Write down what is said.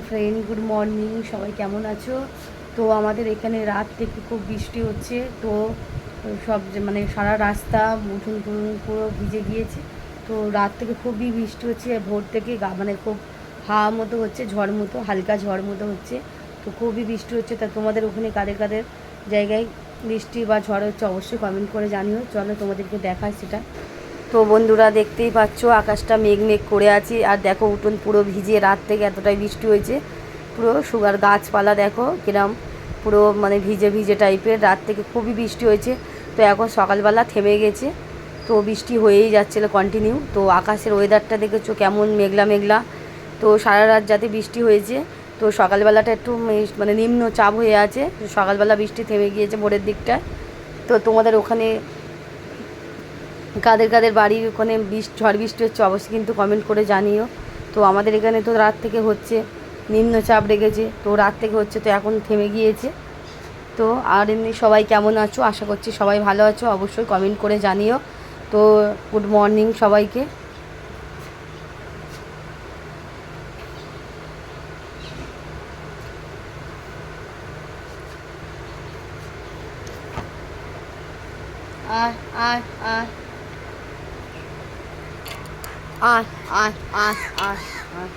Friend, good morning. সবাই কেমন আছো? তো আমাদের এখানে রাত থেকে খুব বৃষ্টি হচ্ছে। তো সব মানে সারা রাস্তা উঠোন পুরো ভিজে গিয়েছে। তো রাত থেকে খুবই বৃষ্টি হচ্ছে, ভোর থেকে মানে খুব হাওয়া মতো হচ্ছে, ঝড় মতো, হালকা ঝড় মতো হচ্ছে। তো খুবই বৃষ্টি হচ্ছে। তা তোমাদের ওখানে কাদের কাদের জায়গায় বৃষ্টি বা ঝড় হচ্ছে অবশ্যই কমেন্ট করে জানিও। চলো তোমাদেরকে দেখায় সেটা। তো বন্ধুরা, দেখতেই পাচ্ছ আকাশটা মেঘ মেঘ করে আছে। আর দেখো উঠোন পুরো ভিজে, রাত থেকে এতটাই বৃষ্টি হয়েছে। পুরো সুগার গাছপালা দেখো কিরম পুরো মানে ভিজে ভিজে টাইপের। রাত থেকে খুবই বৃষ্টি হয়েছে। তো এখন সকালবেলা থেমে গেছে। তো বৃষ্টি হয়েই যাচ্ছিলো কন্টিনিউ। তো আকাশের ওয়েদারটা দেখেছো কেমন মেঘলা মেঘলা। তো সারা রাত যাতে বৃষ্টি হয়েছে। তো সকালবেলাটা একটু মানে নিম্ন চাপ হয়ে আছে। সকালবেলা বৃষ্টি থেমে গিয়েছে ভোরের দিকটায়। তো তোমাদের ওখানে কাদের কাদের বাড়ির ওখানে ঝড় বৃষ্টি হচ্ছে অবশ্যই কিন্তু কমেন্ট করে জানিও। তো আমাদের এখানে তো রাত থেকে হচ্ছে, নিম্নচাপ রেখেছে। তো রাত থেকে হচ্ছে, তো এখন থেমে গিয়েছে। তো আর এমনি সবাই কেমন আছো? আশা করছি সবাই ভালো আছো, অবশ্যই কমেন্ট করে জানিও। তো গুড মর্নিং সবাইকে। আয় আয় আয় আয় আয় আয় আয় আয়।